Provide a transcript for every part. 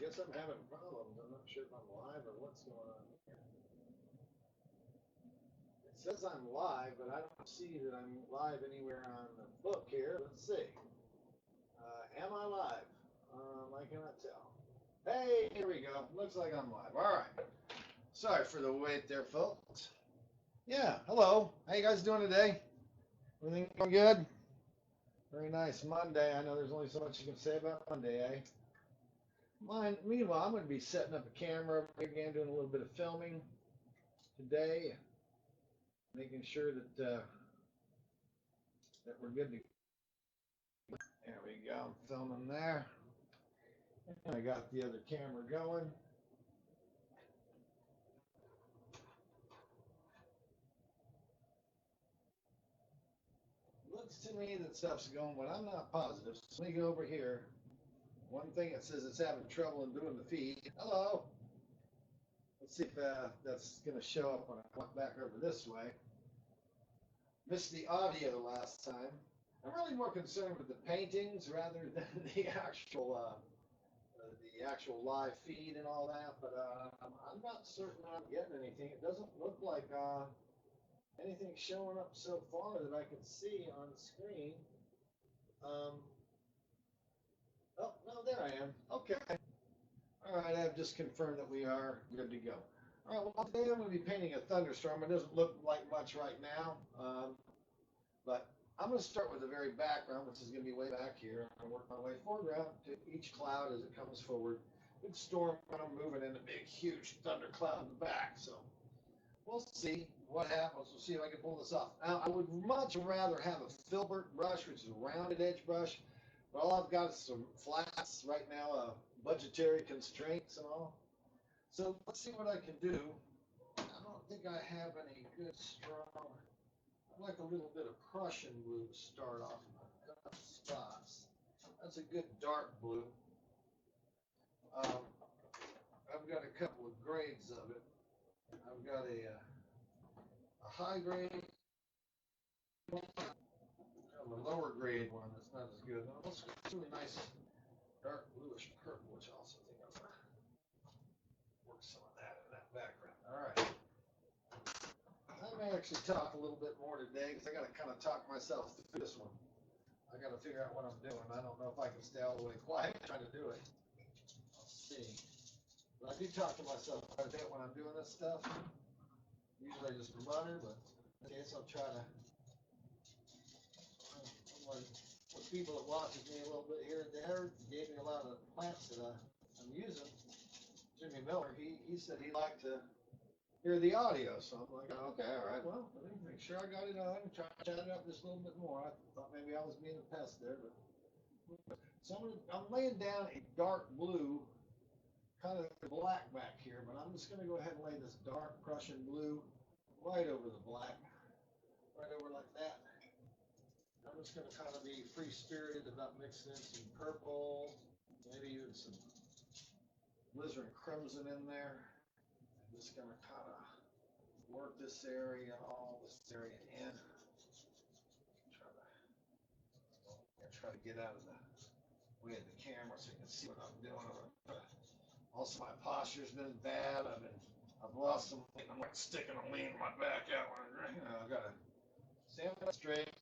guess I'm having problems. I'm not sure if I'm live or what's going on here. It says I'm live, but I don't see that I'm live anywhere on the book here. Let's see. Am I live? I cannot tell. Hey, here we go. Looks like I'm live. All right. Sorry for the wait there, folks. Yeah, hello. How you guys doing today? Everything going good? Very nice Monday. I know there's only so much you can say about Monday, eh? Meanwhile, I'm going to be setting up a camera again, doing a little bit of filming today, making sure that we're good to go. There we go. I'm filming there. And I got the other camera going. Looks to me that stuff's going, but I'm not positive. So let me go over here. One thing it says it's having trouble in doing the feed. Hello. Let's see if that's going to show up when I walk back over this way. Missed the audio last time. I'm really more concerned with the paintings rather than the actual live feed and all that. But I'm not certain I'm getting anything. It doesn't look like anything showing up so far that I can see on the screen. Oh no, there I am. Okay. All right, I've just confirmed that we are good to go. All right, well, today I'm going to be painting a thunderstorm. It doesn't look like much right now, but I'm going to start with the very background, which is going to be way back here. I'm going to work my way foreground to each cloud as it comes forward. Big storm, I'm moving in a big, huge thundercloud in the back. So we'll see what happens. We'll see if I can pull this off. Now, I would much rather have a filbert brush, which is a rounded edge brush. But all I've got is some flats right now, budgetary constraints and all. So let's see what I can do. I don't think I have any good strong. I'd like a little bit of Prussian blue to start off in a couple spots. That's a good dark blue. I've got a couple of grades of it. I've got a high grade, a lower grade one that's not as good. Now, this is really nice dark bluish purple, which I also think I'm going to work some of that in that background. All right. I may actually talk a little bit more today because I got to kind of talk myself through this one. I got to figure out what I'm doing. I don't know if I can stay all the way quiet trying to do it. Let's see. But I do talk to myself quite a bit when I'm doing this stuff. Usually I just mutter, but in case I'll try to. With people that watches me a little bit here and there, gave me a lot of the plants that I'm using. Jimmy Miller, he said he'd like to hear the audio, so I'm like, okay, all right, well, let me make sure I got it on and try to chat it up just a little bit more. I thought maybe I was being a pest there, but so I'm laying down a dark blue, kind of black back here, but I'm just going to go ahead and lay this dark Prussian blue right over the black, right over like that. I'm just going to kind of be free-spirited about mixing in some purple, maybe even some alizarin crimson in there. I'm just going to kind of work this area, all this area in. Try to get out of the way of the camera so you can see what I'm doing. Also, my posture's been bad. I've lost some weight. I'm like sticking a lean my back out when I drink. I've got to stand up straight.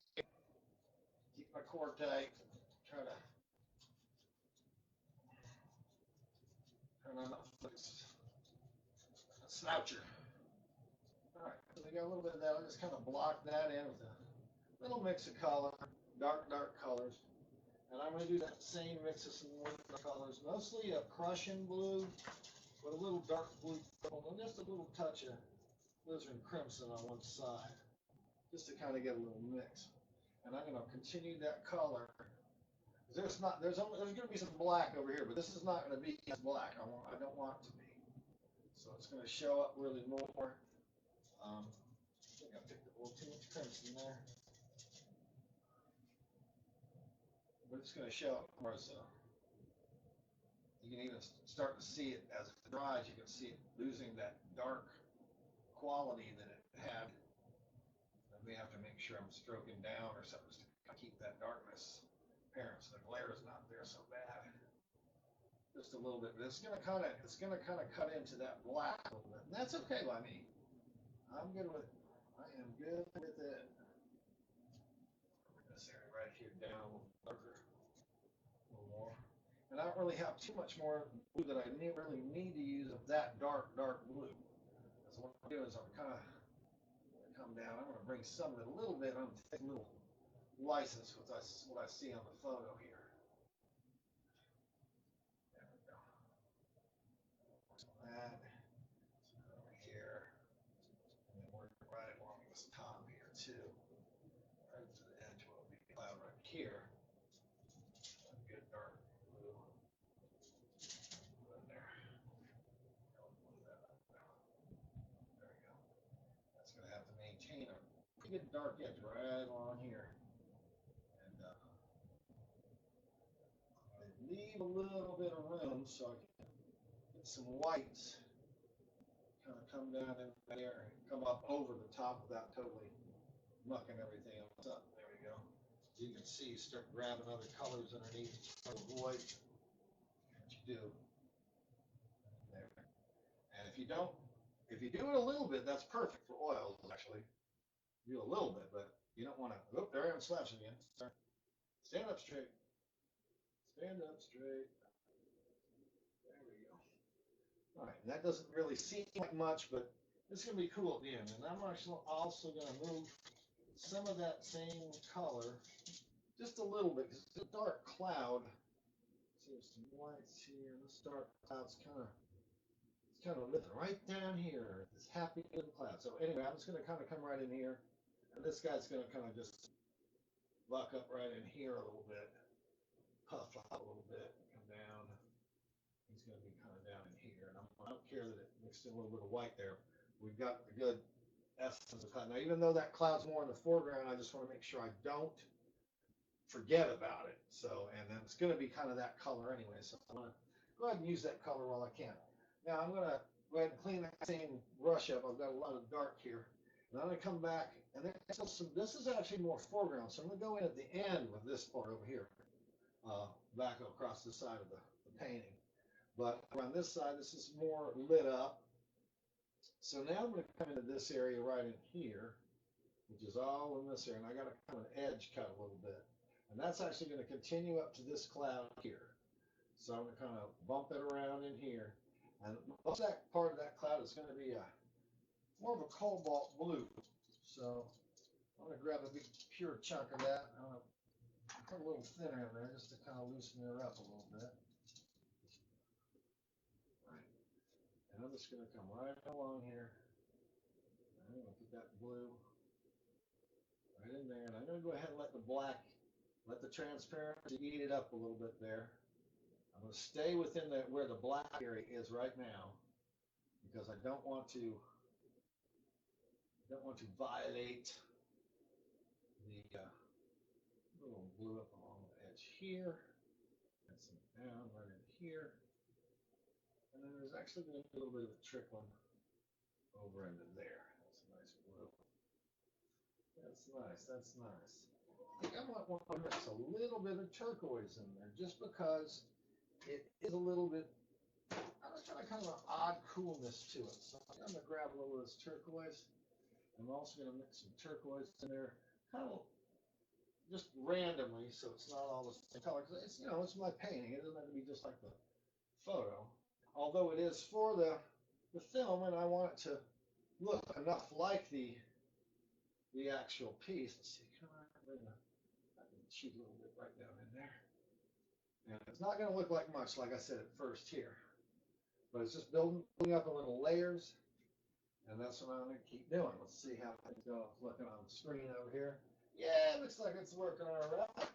Keep my core tight. Try to not fix a sloucher. All right, so we got a little bit of that. I'll just kind of block that in with a little mix of color, dark colors. And I'm going to do that same mix of some more colors, mostly a Prussian blue with a little dark blue purple and just a little touch of alizarin crimson on one side, just to kind of get a little mix. And I'm going to continue that color. There's going to be some black over here, but this is not going to be as black. I don't want it to be. So it's going to show up really more. I think I picked a little too much crimson there. But it's going to show up more so. You can even start to see it as it dries. You can see it losing that dark quality that it had. I may have to make sure I'm stroking down or something to keep that darkness apparent so the glare is not there so bad. just a little bit, but it's gonna kind of cut into that black a little bit, and that's okay by me. I'm good with. I am good with it. This area right here down a little darker, a little more, and I don't really have too much more blue that I really need to use of that dark blue. So what I'm doing is I'm kind of come down. I'm going to bring some of it a little bit. I'm going to take a little license with what I see on the photo here. There we go. That over here, and then we're right along this top here too, right to the edge. Will be cloud right here. A good dark blue in there. There we go. That's going to have to maintain a pretty good dark edge right along here. Leave a little bit of room so I can get some whites kind of come down in there and come up over the top without totally mucking everything else up. There we go. As you can see, you start grabbing other colors underneath to avoid what you do. There. And if you do it a little bit, that's perfect for oils actually. Do a little bit, but you don't want to. Oh, there I am slashing again. Stand up straight. Stand up straight. There we go. All right, and that doesn't really seem like much, but it's going to be cool at the end. And I'm actually also going to move some of that same color just a little bit because it's a dark cloud. See, there's some whites here. This dark cloud's kind of living right down here. This happy little cloud. So anyway, I'm just going to kind of come right in here, and this guy's going to kind of just buck up right in here a little bit. Puff out a little bit, come down. He's going to be kind of down in here. And I don't care that it mixed in a little bit of white there. We've got a good essence of cloud. Now, even though that cloud's more in the foreground, I just want to make sure I don't forget about it. So, and then it's going to be kind of that color anyway. So I'm going to go ahead and use that color while I can. Now, I'm going to go ahead and clean that same brush up. I've got a lot of dark here. And I'm going to come back, and there's some, this is actually more foreground. So I'm going to go in at the end with this part over here. Back across the side of the painting. But on this side, this is more lit up. So now I'm going to come into this area right in here, which is all in this area. And I got to kind of edge cut a little bit. And that's actually going to continue up to this cloud here. So I'm going to kind of bump it around in here. And most of that part of that cloud is going to be more of a cobalt blue. So I'm going to grab a big pure chunk of that. I'm going to put a little thinner in there just to kind of loosen her up a little bit. Right. And I'm just going to come right along here. I'm going to put that blue right in there. And I'm going to go ahead and let the black, let the transparency eat it up a little bit there. I'm going to stay within where the black area is right now because I don't want to violate the little blue up along the edge here, and some down right in here, and then there's actually going to be a little bit of a trickling over into there. That's a nice blue. That's nice. That's nice. I think I might want to mix a little bit of turquoise in there, just because it is a little bit. I'm just trying to kind of an odd coolness to it. So I'm going to grab a little of this turquoise. I'm also going to mix some turquoise in there, kind of just randomly, so it's not all the same color. Cause it's, it's my painting. It doesn't have to be just like the photo. Although it is for the film, and I want it to look enough like the actual piece. Let's see, can I bring that cheat a little bit right down in there? And it's not going to look like much, like I said at first here, but it's just building up a little layers, and that's what I'm going to keep doing. Let's see how things go. Looking on the screen over here. Yeah, it looks like it's working all right.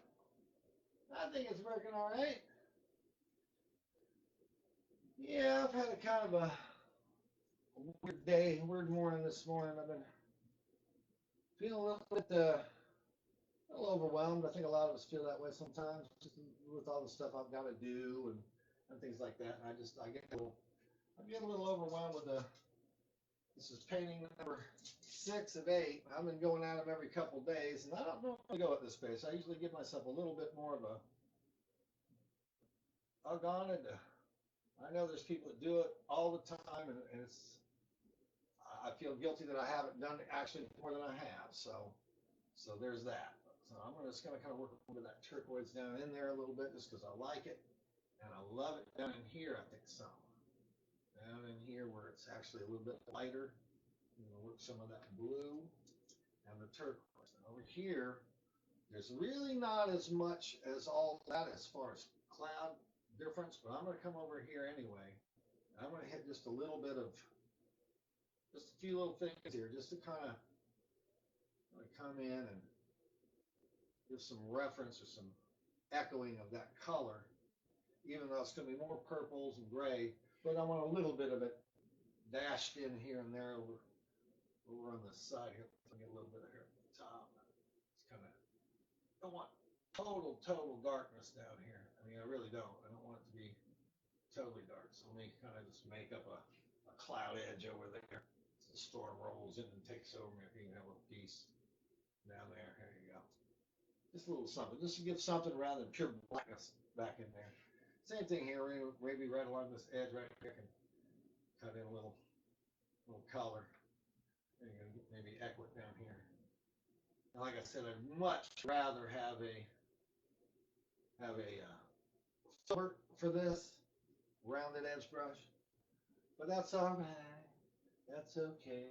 I think it's working all right. Yeah, I've had a kind of a weird day, weird morning this morning. I've been feeling a little bit a little overwhelmed. I think a lot of us feel that way sometimes, just with all the stuff I've got to do and things like that. And I get a little overwhelmed with this is painting number 6 of 8. I've been going at them every couple of days, and I don't normally go at this pace. I usually give myself a little bit more of a doggone it, I know there's people that do it all the time, and I feel guilty that I haven't done it actually more than I have. So there's that. So I'm just going to kind of work over that turquoise down in there a little bit just because I like it. And I love it down in here, I think some. Down in here where it's actually a little bit lighter. I'm going to work some of that blue and the turquoise. And over here, there's really not as much as all that as far as cloud difference, but I'm going to come over here anyway. And I'm going to hit just a little bit of, just a few little things here, just to kind of come in and give some reference or some echoing of that color, even though it's going to be more purples and gray, but I want a little bit of it dashed in here and there over on the side here. Let me get a little bit of here at the top. It's kind of, I don't want total darkness down here. I mean, I really don't. I don't want it to be totally dark. So let me kind of just make up a cloud edge over there. As the storm rolls in and takes over me. You can have a little piece down there. There you go. Just a little something. Just to give something rather than pure blackness back in there. Same thing here. Maybe right along this edge right here. I can cut in a little color. And you can maybe echo it down here. And like I said, I'd much rather have a silver for this rounded edge brush, but that's all right. That's okay.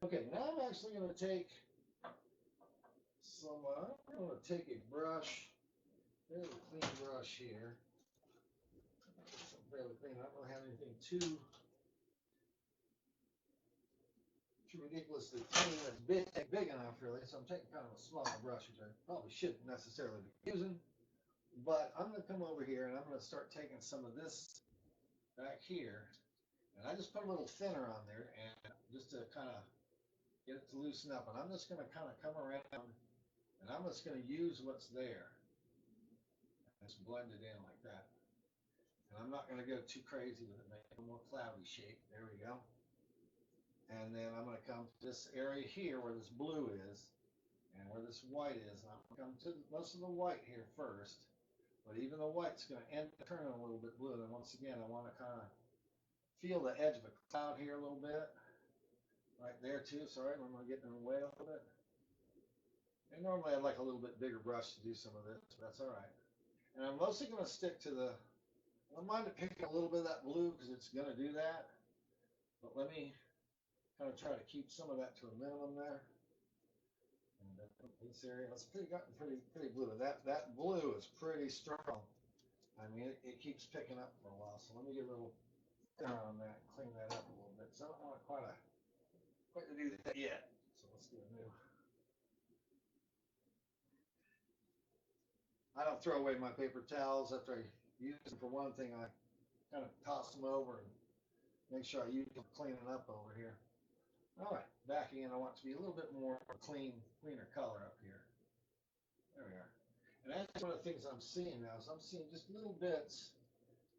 Okay, now I'm actually going to take some. I'm going to take a brush. There's a clean brush here. Fairly clean. I don't really have anything too ridiculously clean that's big enough really. So I'm taking kind of a smaller brush, which I probably shouldn't necessarily be using. But I'm going to come over here and I'm going to start taking some of this back here. And I just put a little thinner on there and just to kind of get it to loosen up. And I'm just going to kind of come around and I'm just going to use what's there. And just blend it in like that. And I'm not going to go too crazy with it, make it a more cloudy shape. There we go. And then I'm going to come to this area here where this blue is and where this white is. And I'm going to come to most of the white here first. But even the white's going to end turning a little bit blue. And once again, I want to kind of feel the edge of a cloud here a little bit. Right there too. Sorry, I'm going to get in the way a little bit. And normally I'd like a little bit bigger brush to do some of this, but that's all right. And I'm mostly going to stick to the, I don't mind it picking a little bit of that blue because it's going to do that. But let me kind of try to keep some of that to a minimum there. And this area, it's gotten pretty blue. That blue is pretty strong. I mean, it keeps picking up for a while. So let me get a little thinner on that, clean that up a little bit. So I don't want quite to do that yet. So let's do a new. I don't throw away my paper towels after I use them. For one thing, I kind of toss them over and make sure I use them cleaning up over here. All right, backing in, I want it to be a little bit more cleaner color up here. There we are. And that's one of the things I'm seeing now is I'm seeing just little bits.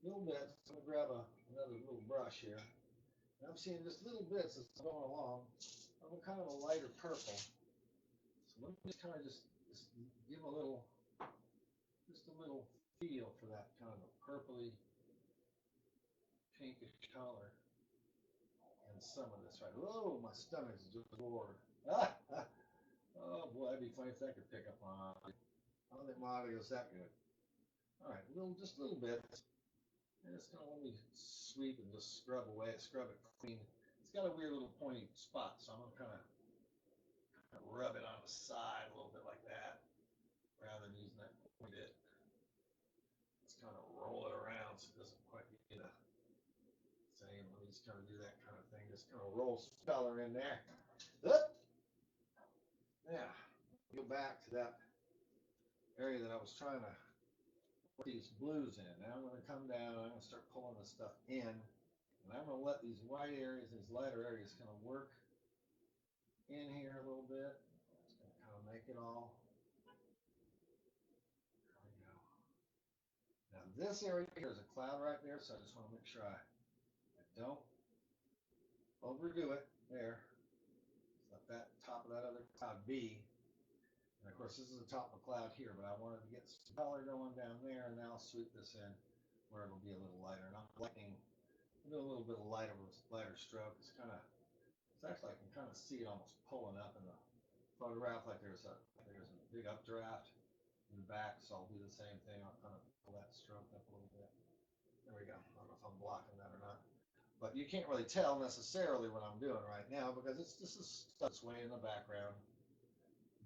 I'm going to grab another little brush here. And I'm seeing just little bits as I'm going along of a kind of a lighter purple. So let me just kind of just give a little feel for that kind of a purpley, pinkish color in some of this right. Oh, my stomach's just bored. Oh boy, that'd be funny if that could pick up on audio. I don't think my audio's that good. All right, just little bits. And just kind of let me sweep and just scrub it clean. It's got a weird little pointy spot, so I'm gonna kind of rub it on the side a little bit like that, rather than using that point it. Just kind of roll it around so it doesn't quite get the same. Let me just kind of do that kind of thing. Just kind of roll some color in there. Yeah. Go back to that area that I was trying to put these blues in. Now I'm going to come down and I'm going to start pulling this stuff in. And I'm going to let these white areas, these lighter areas kind of work in here a little bit. Just going to kind of make it all. There we go. Now this area here is a cloud right there, so I just want to make sure I don't overdo it there. Just let that top of that other cloud be. Of course, this is the top of the cloud here, but I wanted to get some color going down there, and now I'll sweep this in where it'll be a little lighter. And I'm liking do a little bit of lighter stroke. It's actually I can kind of see it almost pulling up in the photograph, like there's a big updraft in the back. So I'll do the same thing. I'll kind of pull that stroke up a little bit. There we go. I don't know if I'm blocking that or not, but you can't really tell necessarily what I'm doing right now because this is stuff's way in the background.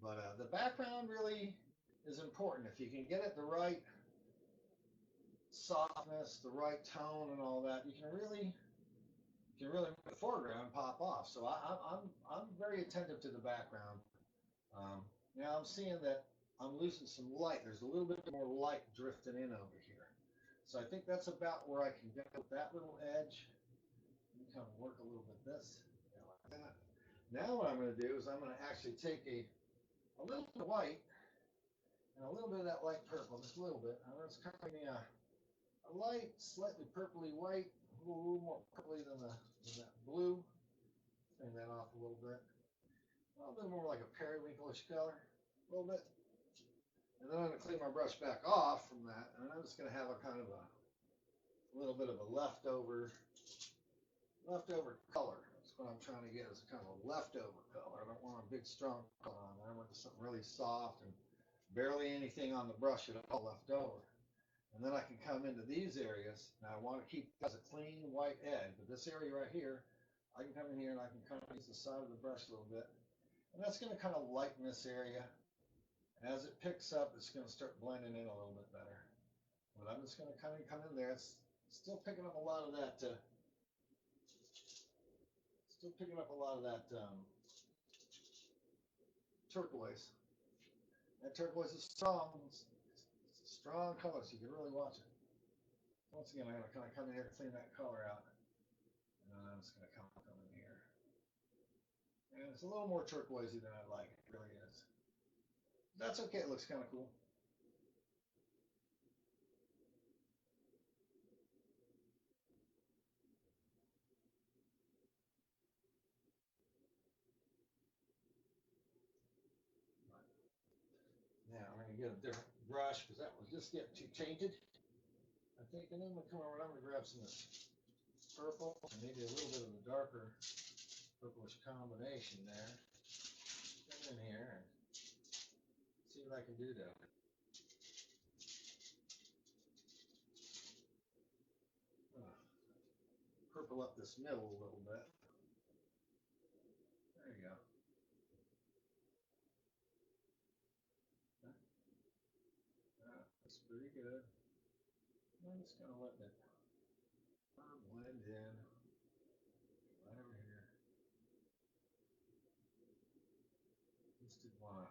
But the background really is important. If you can get it the right softness, the right tone, and all that, you can really make the foreground pop off. So I'm very attentive to the background. Now I'm seeing that I'm losing some light. There's a little bit more light drifting in over here. So I think that's about where I can go with that little edge. Let me kind of work a little bit this, like that. Now what I'm going to do is I'm going to actually take a little bit of white and a little bit of that light purple, just a little bit. I'm just kind of a light, slightly purpley white, a little more purpley than that blue. Turn that off a little bit. A little bit more like a periwinkle-ish color, a little bit. And then I'm going to clean my brush back off from that, and I'm just going to have a kind of a little bit of a leftover color. That's what I'm trying to get, is a kind of a leftover color. I don't want a big strong color on there. I want something really soft and barely anything on the brush at all left over. And then I can come into these areas. Now I want to keep as a clean white edge, but this area right here, I can come in here and I can kind of use the side of the brush a little bit. And that's going to kind of lighten this area. As it picks up, it's going to start blending in a little bit better. But I'm just going to kind of come in there. It's still picking up a lot of that. Turquoise. That turquoise is strong. It's a strong color, so you can really watch it. Once again, I'm going to kind of come in here and clean that color out. And then I'm just going to come in here. And it's a little more turquoisey than I like. It really is. That's okay. It looks kind of cool. Now I'm going to get a different brush because that was just getting too tainted, I think. And then I'm going to come over and I'm going to grab some of this purple and maybe a little bit of the darker purplish combination there. Come in here and see what I can do to purple up this middle a little bit. There you go. That's pretty good. I'm just kind of letting it blend in right over here. Just didn't want to.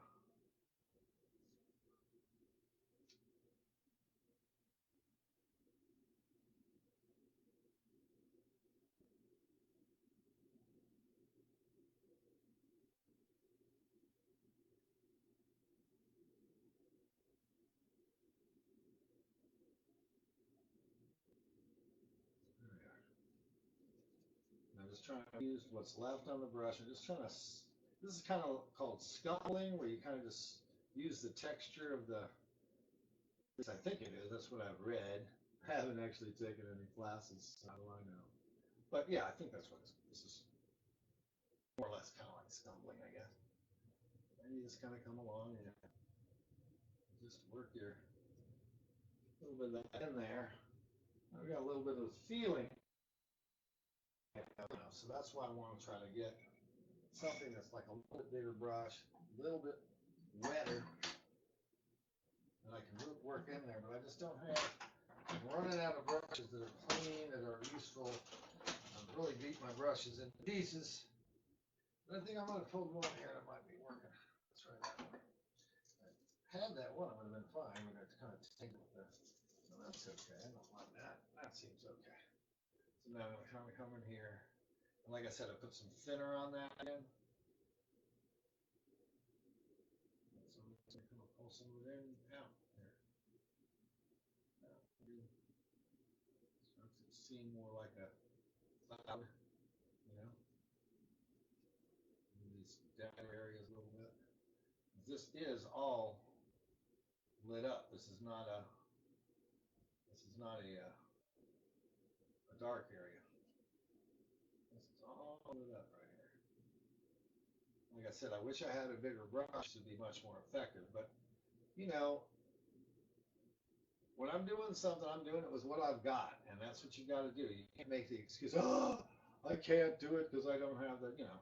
I'm just trying to use what's left on the brush. I'm just trying to, this is kind of called scumbling, where you kind of just use the texture of the, at least I think it is, that's what I've read. I haven't actually taken any classes, so how do I know? But yeah, I think that's what this is, more or less kind of like scumbling, I guess. And you just kind of come along and just work your, a little bit of that in there. I've got a little bit of feeling. So that's why I want to try to get something that's like a little bit bigger brush, a little bit wetter, and I can work in there, but I just don't have, I'm running out of brushes that are clean, that are useful. I've really beat my brushes into pieces. But I think I'm going to pull one here that might be working. Let's try that one. I had that one, it would have been fine, but it's kind of tangled with this. So that's okay, I don't mind that. That seems okay. So now I'm going to kind of come in here. And like I said, I put some thinner on that again. So I'm just going to pull some of it in out here. Starts to seem more like a cloud, you know, in these down areas a little bit. This is all lit up. This is not a dark area. This is all lit up right here. Like I said, I wish I had a bigger brush to be much more effective, but you know, when I'm doing something, I'm doing it with what I've got, and that's what you got to do. You can't make the excuse, oh, I can't do it because I don't have the, you know.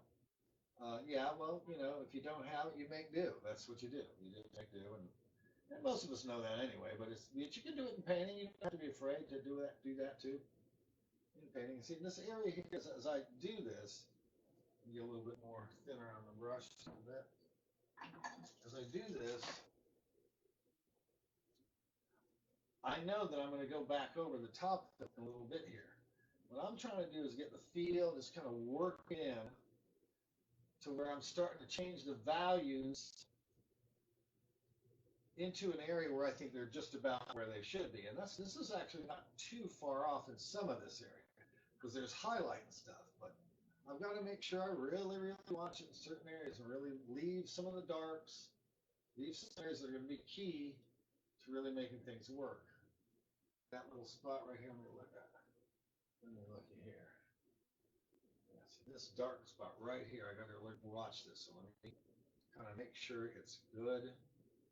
Yeah, well, you know, if you don't have it, you make do. That's what you do. You just make do, and most of us know that anyway. But you can do it in painting. You don't have to be afraid to do that too in painting. See, in this area here, as I do this, get a little bit more thinner on the brush a little bit. As I do this, I know that I'm going to go back over the top of it a little bit here. What I'm trying to do is get the feel, just kind of work in to where I'm starting to change the values into an area where I think they're just about where they should be. And this is actually not too far off in some of this area because there's highlight and stuff. But I've got to make sure I really, really watch it in certain areas and really leave some of the darks, leave some areas that are going to be key to really making things work. That little spot right here, let me look at it. Let me look at here. Yeah, see this dark spot right here, I got to watch this. So let me kind of make sure it's good.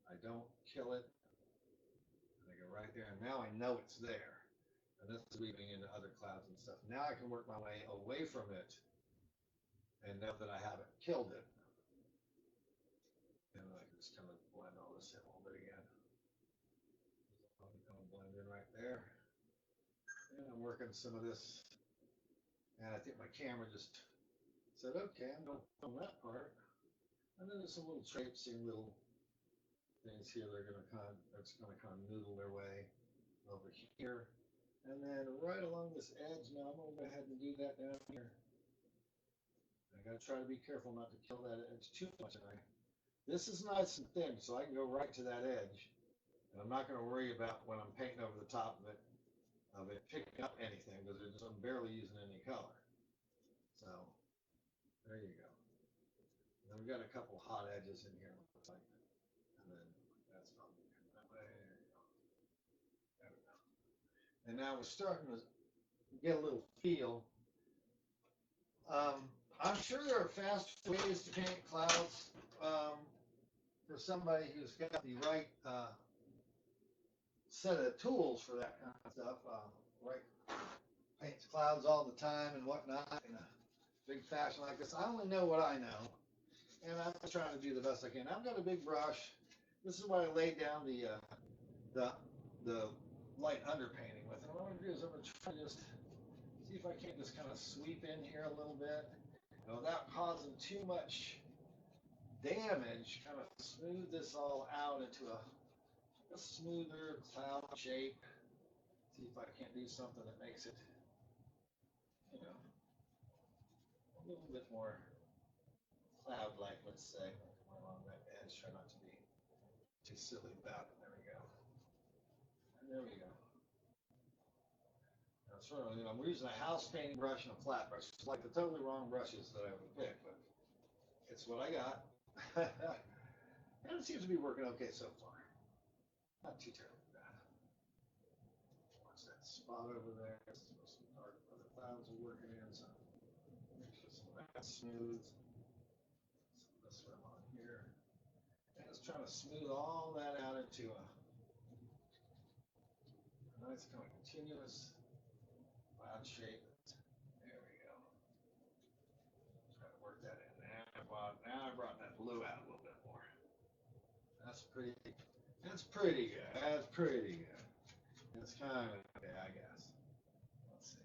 I don't kill it. And I go right there, and now I know it's there. And this is weaving into other clouds and stuff. Now I can work my way away from it and know that I haven't killed it. And I can just kind of blend all this in a little bit again. Kind of blend in right there. And I'm working some of this. And I think my camera just said, okay, I'm going to film that part. And then there's some little traipsing little things here that are going to kind of noodle their way over here. And then right along this edge, now I'm going to go ahead and do that down here. I got to try to be careful not to kill that edge too much. This is nice and thin, so I can go right to that edge. And I'm not going to worry about when I'm painting over the top of it picking up anything because I'm barely using any color. So there you go. And then we've got a couple hot edges in here, looks like. And then that's probably that way. There you go. There we go. And now we're starting to get a little feel. I'm sure there are fast ways to paint clouds for somebody who's got the right set of tools for that kind of stuff. Right, paints clouds all the time and whatnot in a big fashion like this. I only know what I know, and I'm trying to do the best I can. I've got a big brush. This is what I laid down the light underpainting with. And what I'm going to do is I'm going to try to just see if I can't just kind of sweep in here a little bit without causing too much damage. Kind of smooth this all out into a smoother cloud shape. See if I can't do something that makes it, a little bit more cloud-like, let's say, along that edge. Try not to be too silly about it. There we go. And there we go. Now, sort of, I'm using a house painting brush and a flat brush. It's like the totally wrong brushes that I would pick, but it's what I got. And it seems to be working okay so far. Not too terribly bad. Watch that spot over there. Some dark other clouds are working in, so make sure some of that's smooth. Some of this one on here. And it's trying to smooth all that out into a nice kind of continuous cloud shape. There we go. Try to work that in. Now I brought that blue out a little bit more. That's pretty good. That's pretty good. It's kind of okay, I guess. Let's see.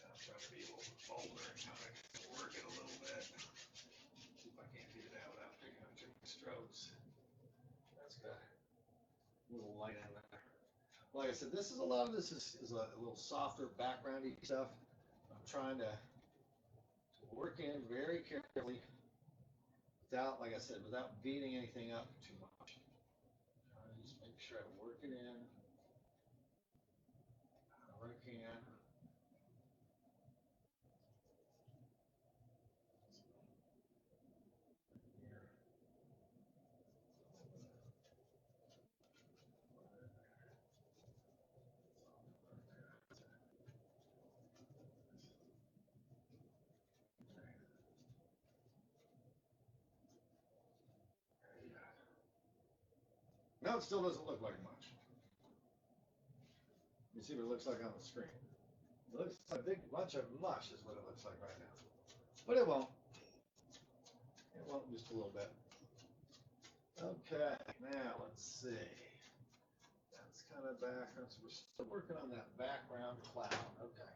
I'm trying to be a little bit bolder and kind of work it a little bit. See if I can't do that without picking up too many strokes. That's good. A little light in there. Like I said, a lot of this is a little softer backgroundy stuff. I'm trying to work in very carefully without, like I said, without beating anything up too much. Trying to just make sure I work it in however I can. Here. it still doesn't look like much. You see what it looks like on the screen. It looks like a big bunch of mush is what it looks like right now. But it won't. It won't, just a little bit. Okay, now let's see. That's kind of background. So we're still working on that background cloud. Okay.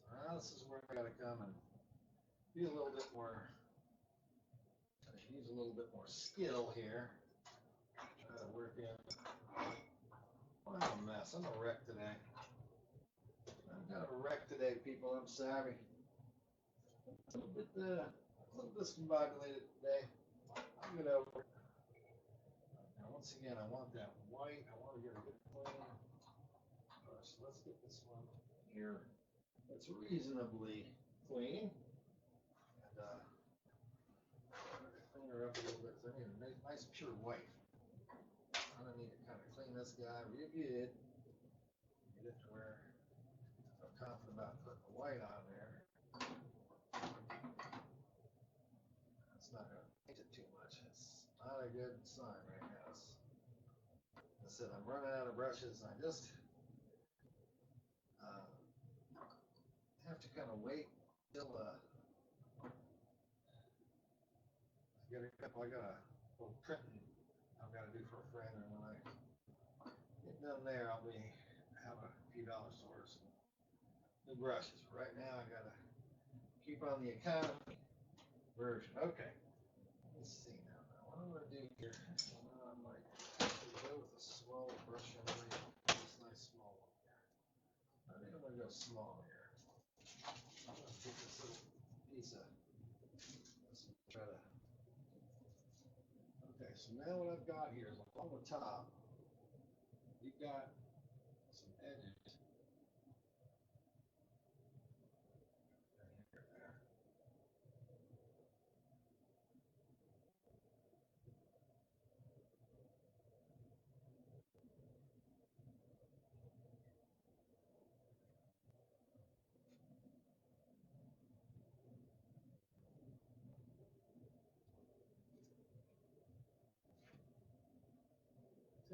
So now this is where I gotta come and be a little bit more, use a little bit more skill here. Try to work in. Oh, I'm a mess. I'm a wreck today. I'm kind of a wreck today, people. I'm sorry. A little discombobulated today. I'll get over it. Now, once again, I want that white. I want to get a good clean brush. Let's get this one here. That's reasonably clean. And clean her up a little bit. So I need a nice pure white. I'm gonna need to kind of clean this guy real good. Get it to where I'm confident about putting the white on there. That's not gonna paint it too much. It's not a good sign right now. I said I'm running out of brushes. I just have to kind of wait till I got a little printing I've got to do for a friend, and when I get done there, I'll have a few dollars towards some new brushes. Right now, I gotta keep on the economy version. Okay, let's see now. What I'm gonna do here, I might go with a small brush anyway. This nice small one here. I think I'm gonna go small here. I'm gonna take this little piece of this and try to. Okay, so now what I've got here is along the top, you've got some edges.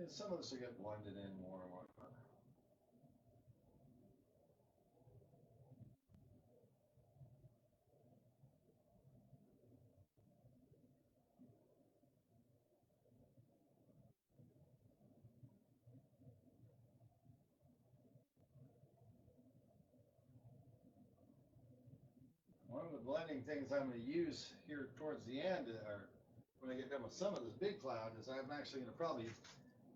Some of this will get blended in more and whatnot. One of the blending things I'm going to use here towards the end, or when I get done with some of this big cloud, is I'm actually going to probably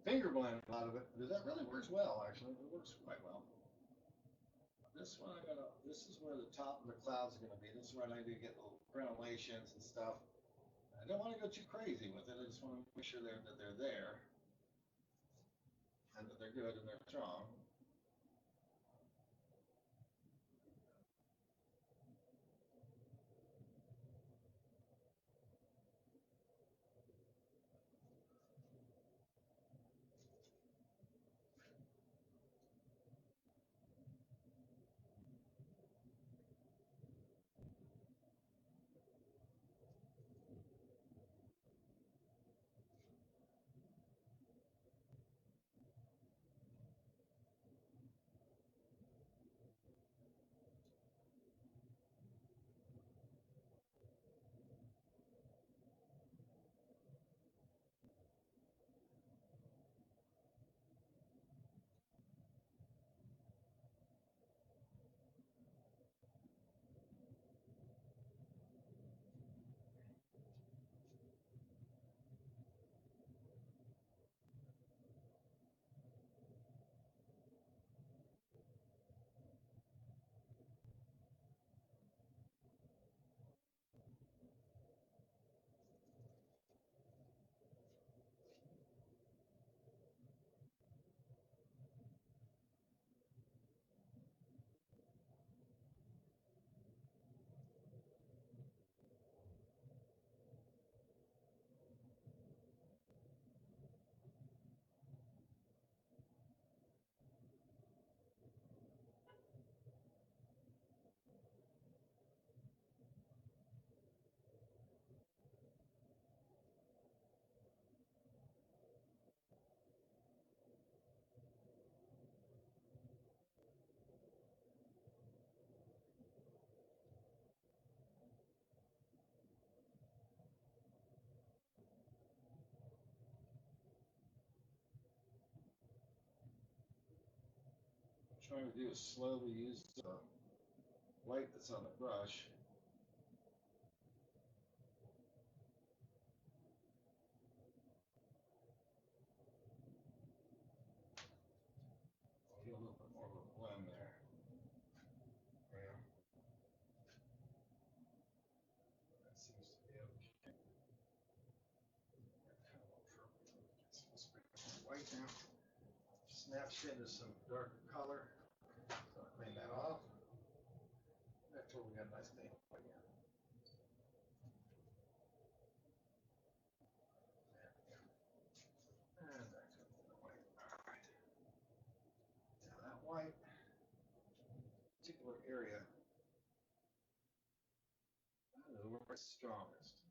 finger blend a lot of it, because that really works well, actually. It works quite well. This one, this is where the top of the clouds are going to be. This is where I do get little crenellations and stuff. I don't want to go too crazy with it. I just want to make sure that they're there, and that they're good and they're strong. trying to do is slowly use the white that's on the brush. I'll get a little bit more of a blend there. Yeah. That seems to be okay. Let's bring some white now. Snaps into some darker color. So I'll clean that off. That's where we got a nice thing again. And back to the white. All right. Now that white particular area, I don't know where it's strongest.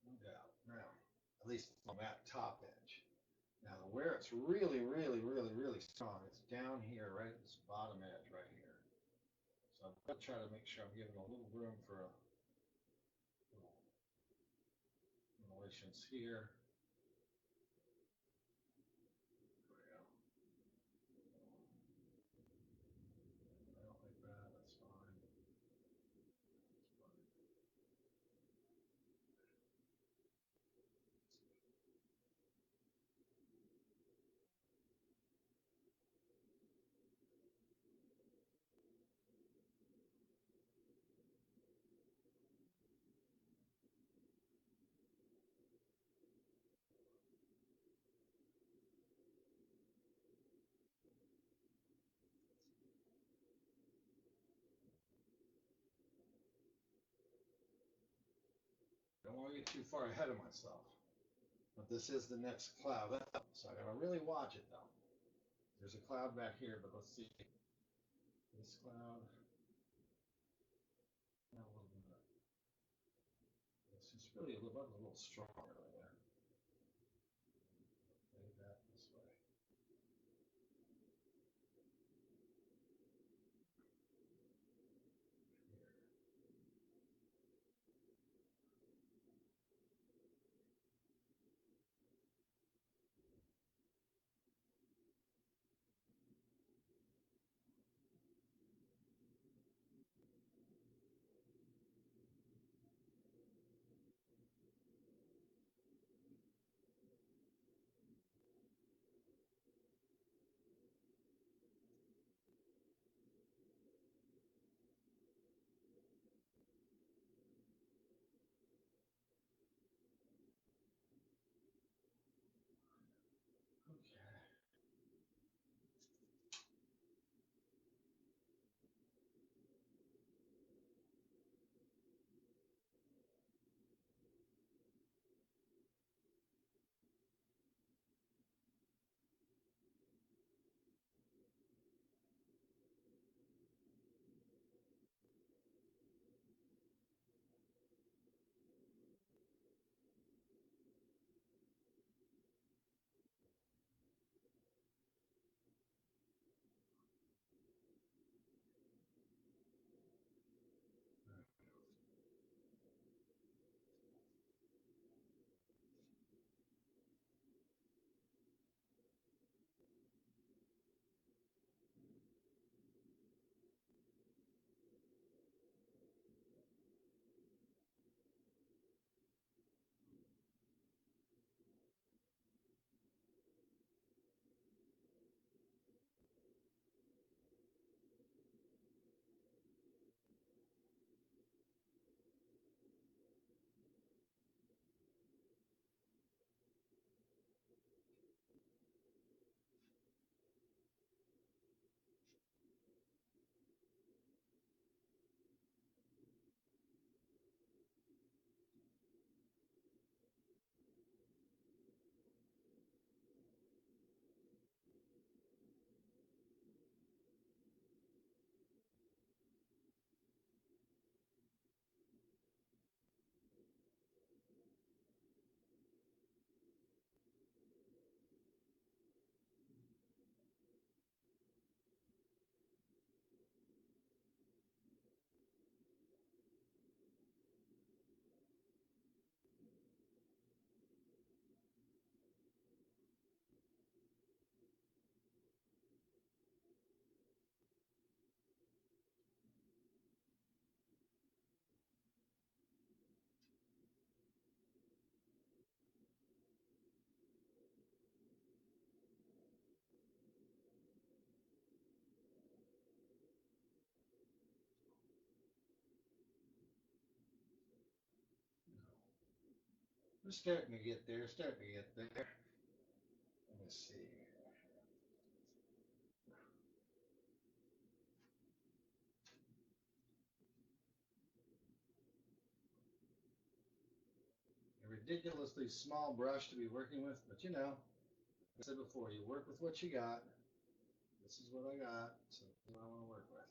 No doubt. Now, at least on that top edge. Now, where it's really, really, really, really strong, it's down here, right at this bottom edge right here. So I'm going to try to make sure I'm giving a little room for a little relations here. There we go. I don't like that. That's fine. That's fine. Don't want to get too far ahead of myself. But this is the next cloud up, so I gotta really watch it though. There's a cloud back here, but let's see. This cloud. Now a little bit. It's just really a little stronger there. Maybe that this way. Here. We're starting to get there, starting to get there. Let me see. A ridiculously small brush to be working with, but you know, like I said before, you work with what you got. This is what I got, so this is what I want to work with.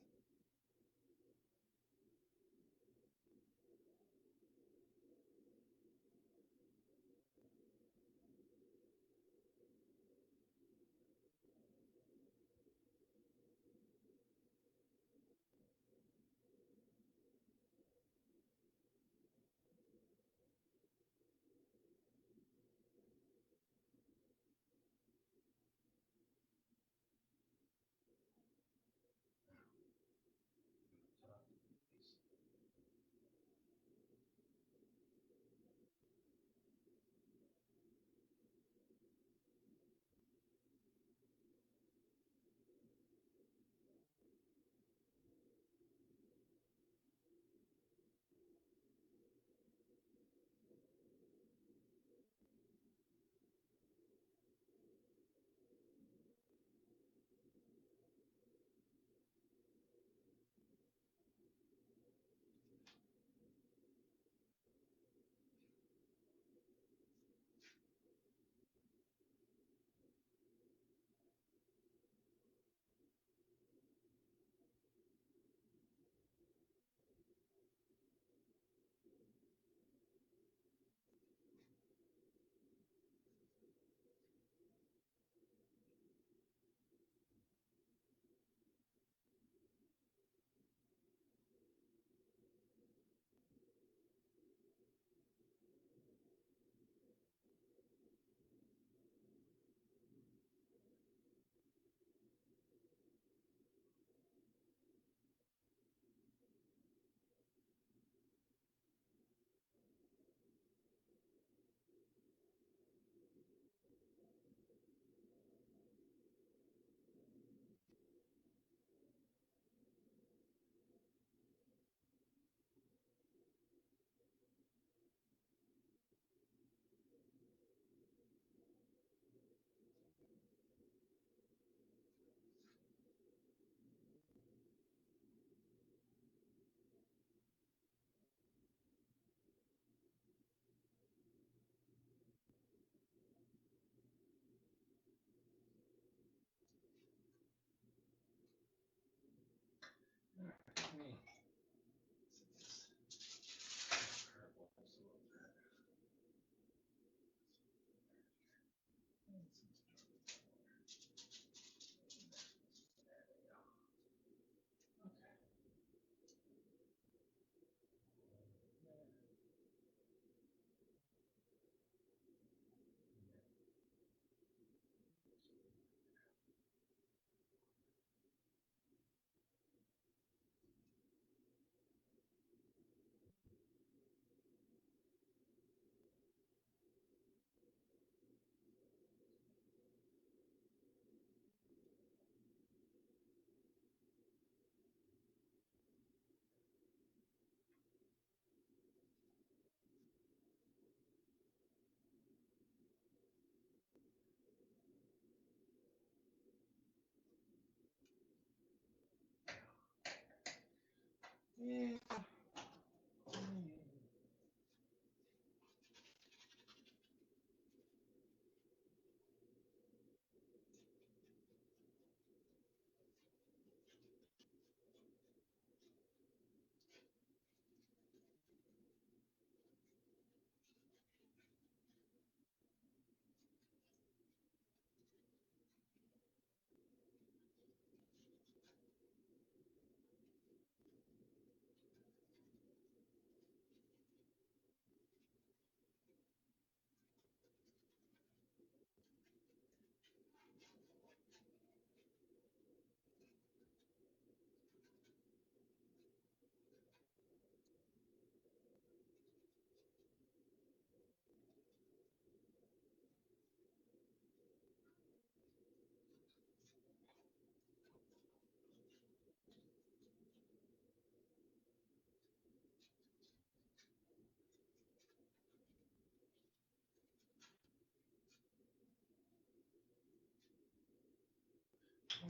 Yeah.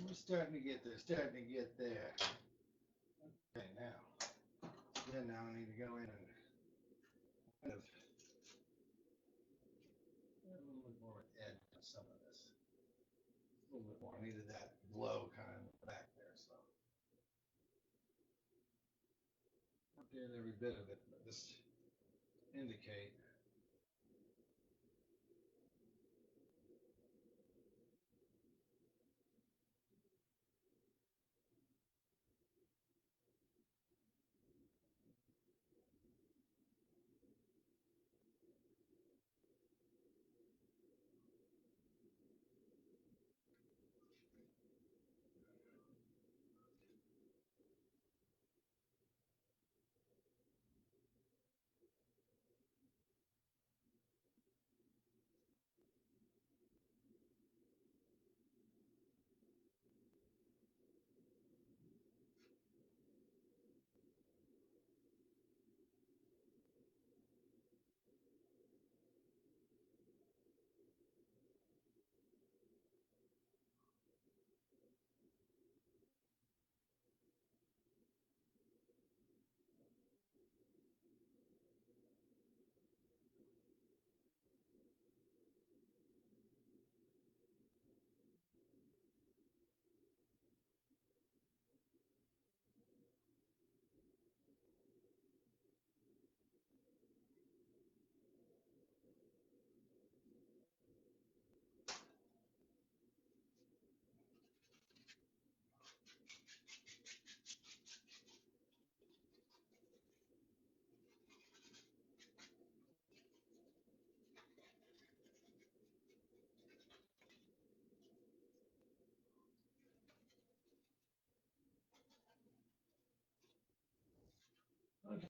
We're starting to get there, starting to get there. Okay, now. Then now I need to go in and kind of a little bit more edge on some of this. A little bit more. I needed that glow kind of in the back there, so. Not doing every bit of it, but just indicate.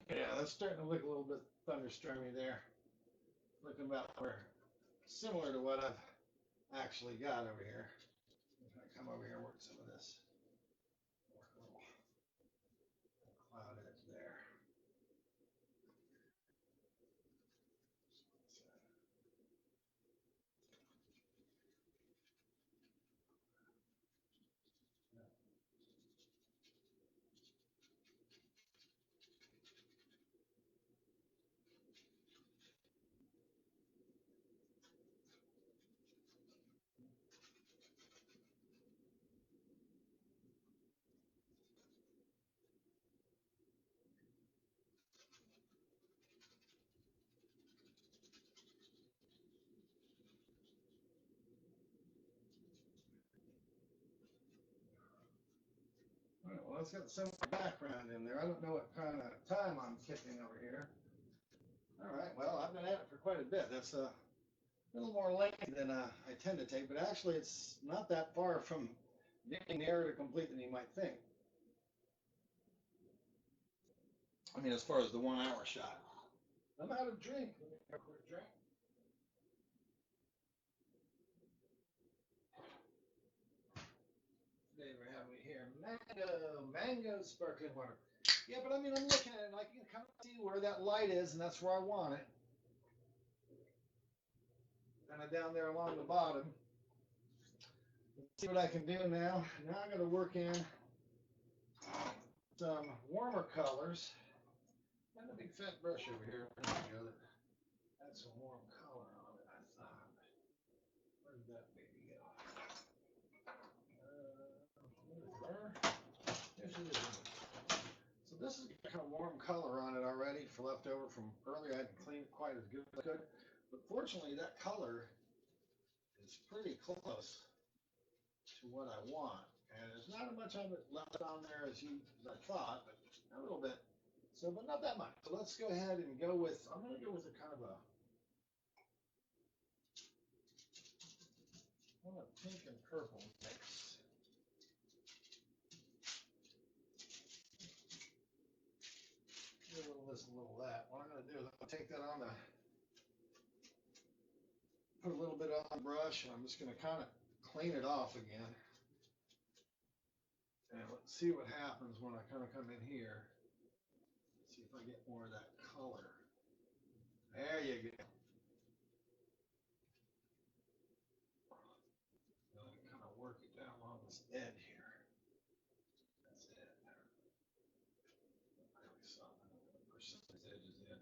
Okay, yeah, that's starting to look a little bit thunderstormy there. Looking about where similar to what I've actually got over here. I'm gonna come over here and work some of this. Work a little cloud edge there. All right, well, it's got some background in there. I don't know what kind of time I'm kicking over here. All right, well, I've been at it for quite a bit. That's a little more lengthy than I tend to take, but actually it's not that far from being nearer to complete than you might think. I mean, as far as the 1 hour shot. I'm out of drink. Let me have a quick drink. Today we're having here mango sparkling water. Yeah, but I mean, I'm looking at it and I can kind of see where that light is, and that's where I want it. Kind of down there along the bottom. Let's see what I can do now. Now I'm going to work in some warmer colors. Got a big fat brush over here. There we go. That had some warm color on it, I thought. Where did that baby go? There she is. So this is kind of warm color on it already for leftover from earlier. I didn't clean it quite as good as I could. But fortunately, that color is pretty close to what I want. And there's not as much of it left on there as I thought, but a little bit. So, but not that much. So let's go ahead and go with, I'm going to go with a kind of a pink and purple mix. A little this, a little that. What I'm going to do is I'm going to take that on the, put a little bit on the brush, and I'm just going to kind of clean it off again. And let's see what happens when I kind of come in here. See if I get more of that color. There you go. Kind of work it down along this edge So I'm going to push some of these edges in.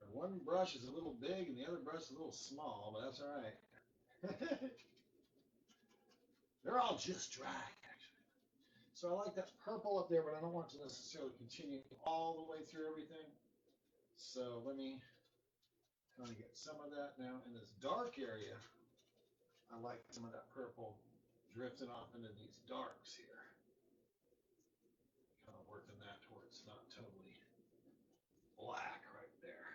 And one brush is a little big and the other brush is a little small, but that's all right. They're all just dry, actually. So I like that purple up there, but I don't want to necessarily continue all the way through everything. So let me kind of get some of that now in this dark area. I like some of that purple drifting off into these darks here. Kind of working that towards not totally black right there.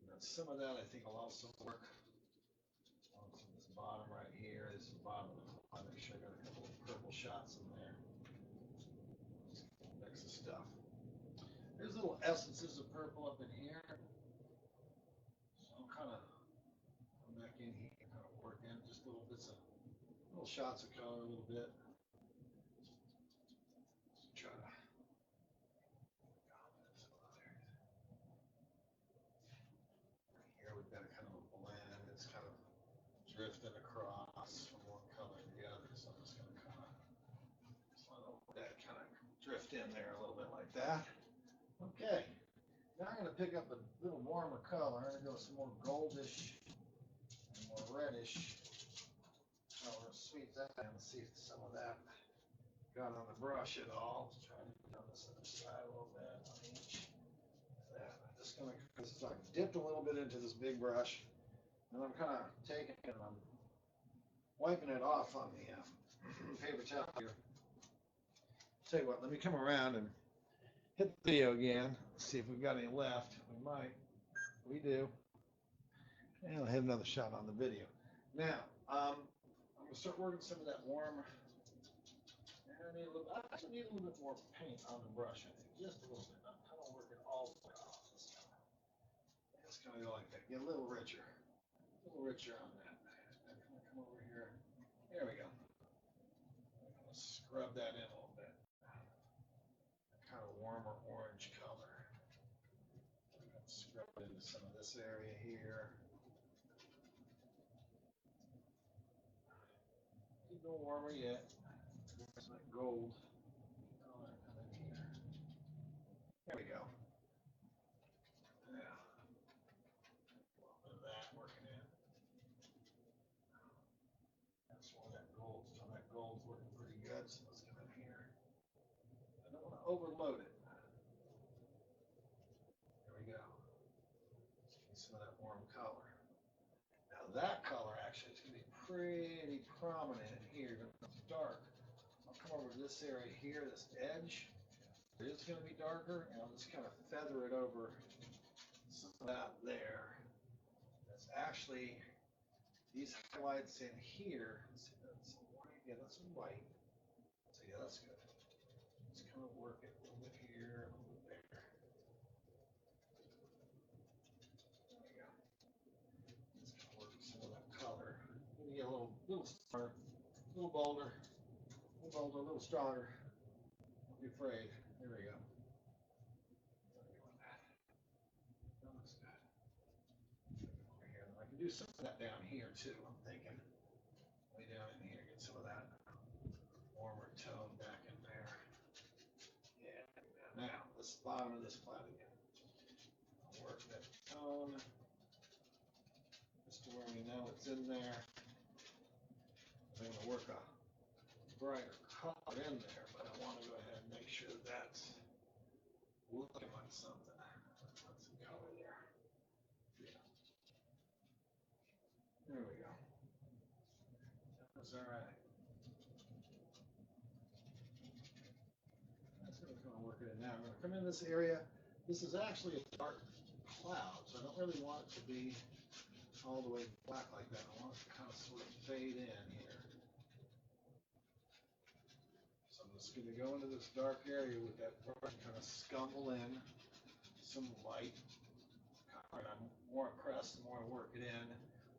And then some of that I think will also work on some of this bottom right here. This is the bottom of the fly. Make sure I got a couple of purple shots in there. Just mix the stuff. There's little essences of purple up in here. So I'm kind of come back in here and kind of work in just little bits of little shots of color a little bit. Just try to here we've got a kind of a blend. It's kind of drifting across from one color to the other. So I'm just going to kind of let that kind of drift in there a little bit like that. Okay. Now I'm going to pick up a little warmer color. I'm going to go with some more goldish and more reddish color. Sweep that and see if some of that got on the brush at all. Let's try to get on this other side a little bit on each. That. I'm just going to, so I dipped a little bit into this big brush, and I'm kind of taking it and I'm wiping it off on the paper towel here. Tell you what, let me come around and hit the video again. See if we've got any left. We might. We do. And I'll hit another shot on the video. Now, I'm going to start working some of that warm. I actually need a little bit more paint on the brush, I think. Just a little bit. I don't work it all the way off this time. It's going to go like that. Get a little richer. A little richer on that. I'm going to come over here. There we go. I'm going to scrub that in a little bit. Kind of warmer orange color. I'm going to scrub it into some of this area here. Keep it warmer yet. There's that gold color coming here. There we go. Yeah. A little bit of that working in. That's why that gold's working pretty good. So let's come in here. I don't want to overload it. There we go. Some of that warm color. Now that color actually is going to be pretty prominent in here. It's dark. I'll come over to this area here, this edge. It is going to be darker, and I'll just kind of feather it over some of that there. That's actually these highlights in here. Let's see, that's white. Yeah, that's white. So yeah, that's good. Just kind of work it a little bit here, a little bit there. There we go. Just kind of work some of that color. Maybe a little stronger, a little bolder, a little stronger. Don't be afraid. There we go. That looks good. Over here. And I can do some of that down here too, I'm thinking. Way down in here, get some of that warmer tone back in there. Yeah. Now, this bottom of this cloud again. I'll work that tone just to where we know it's in there. I'm going to work a brighter color in there, but I want to go ahead and make sure that that's looking like something. Put some color there. Yeah. There we go. That's all right. That's going to kind of work it in now. I'm going to come in this area. This is actually a dark cloud, so I don't really want it to be all the way black like that. I want it to kind of sort of fade in here. So I'm just going to go into this dark area with that brush and kind of scumble in some light. And I'm more impressed the more I work it in.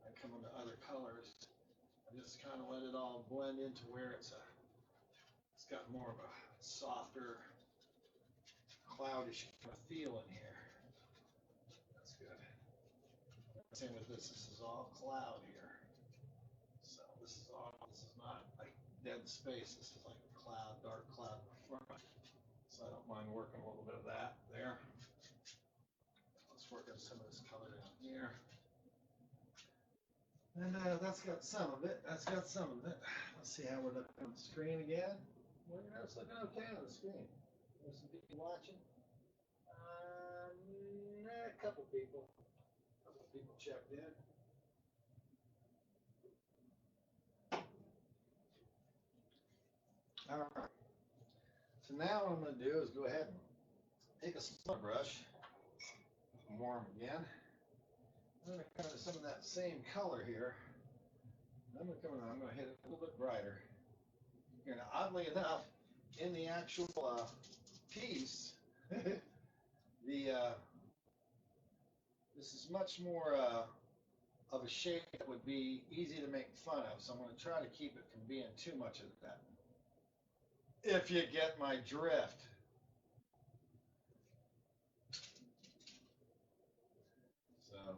I come into other colors. I just kind of let it all blend into where it's got more of a softer, cloudish kind of feel in here. That's good. Same with this. This is all cloud here. So this is not like dead space. This is like a cloud, dark cloud So I don't mind working a little bit of that there. Let's work on some of this color down here. And that's got some of it. That's got some of it. Let's see how we're looking on the screen again. Well, you know, it's looking okay on the screen. There's some people watching. A couple people. A couple people checked in. All right. So now what I'm going to do is go ahead and take a smudge brush, warm again. I'm going to come into some of that same color here. I'm going to come in, I'm going to hit it a little bit brighter. And oddly enough, in the actual piece, this is much more of a shade that would be easy to make fun of. So I'm going to try to keep it from being too much of that. If you get my drift. So.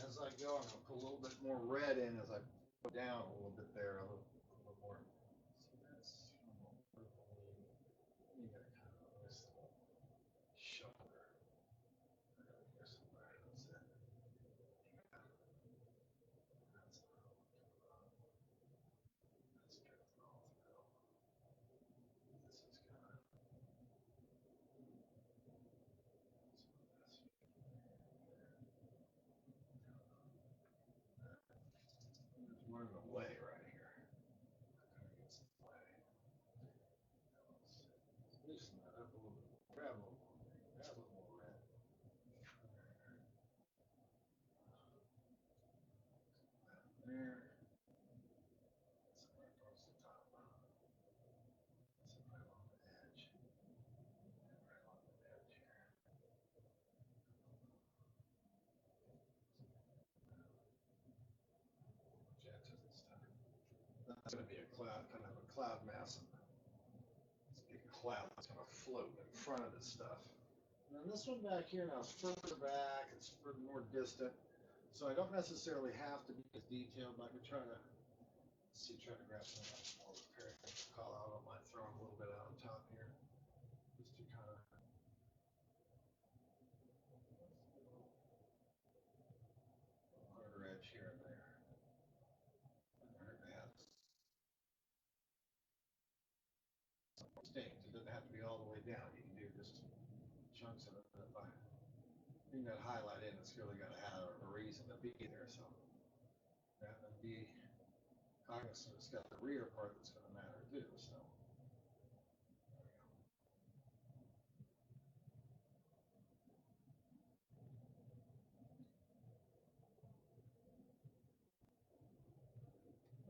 As I go, I'm going to put a little bit more red in as I put down a little bit there, a little more. So that's you got kind of this shoulder. Here somewhere. That's it. Yeah. That's good all through. This is kind of there's one in the way right here. Kind of gets in the way. Let's loosen that up a little bit. Grab a little more. Grab a little more red. There. Somewhere towards the top. Somewhere along the edge. Right along the edge here. Edges and stuff. That's going to be a cloud, kind of a cloud mass. It's a big cloud that's going to float in front of this stuff. And then this one back here now is further back. It's more distant. So I don't necessarily have to be as detailed, but I can try to try to grab some of that more repairing call out. I don't mind throwing a little bit out on top here. Just to kind of harder edge here and there. Stains. It doesn't have to be all the way down. You can do just chunks of it. If I bring that highlight in, it's really got to have a reason to be there. So rather than be cognizant, it's got the rear part that's going to matter too. So there we go.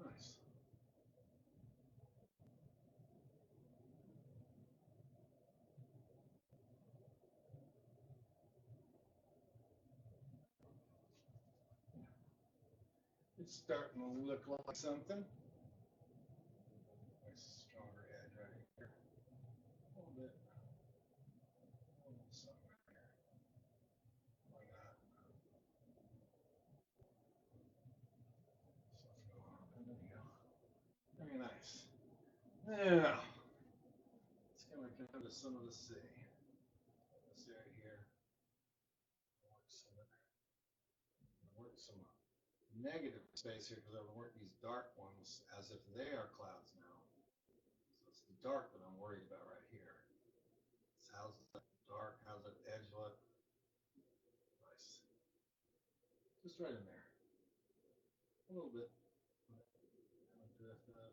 Nice. It's starting to look like something. Nice stronger edge right here. A little bit. A little something right here. Why not? Something going on. There we go. Very nice. Now, it's going to come to some of the sea. This area here. Work some negative space here because I've worked these dark ones as if they are clouds now. So it's the dark that I'm worried about right here. So how's that dark? How's that edge look? Nice. Just right in there. A little bit. Drift up.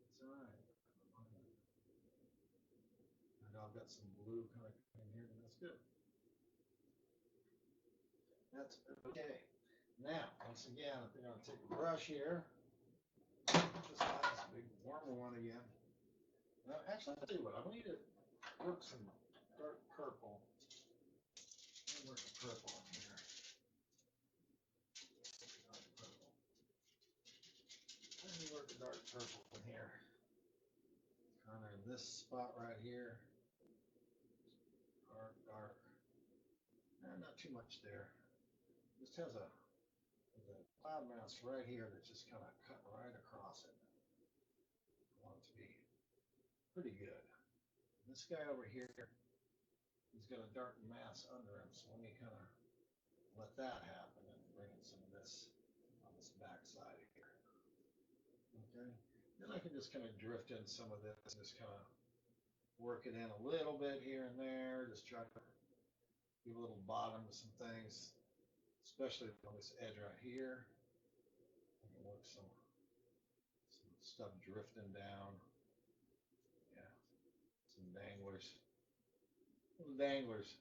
It's alright. I know I've got some blue kind of in here, and that's good. That's okay. Now, once again, if you're going to take a brush here, this nice big warmer one again. Now, actually, I'll tell you what, I need to work some dark purple. Let me work the purple in here. Dark purple. Let me work the dark purple in here. Kind of this spot right here. Dark, dark. Not too much there. Just has a cloud mask right here that's just kind of cut right across it. I want it to be pretty good. This guy over here, he's got a dark mass under him, so let me kind of let that happen and bring in some of this on this back side here. Okay, then I can just kind of drift in some of this, just kind of work it in a little bit here and there, just try to give a little bottom to some things, especially on this edge right here. I can work some stuff drifting down. Yeah, some danglers. Little danglers.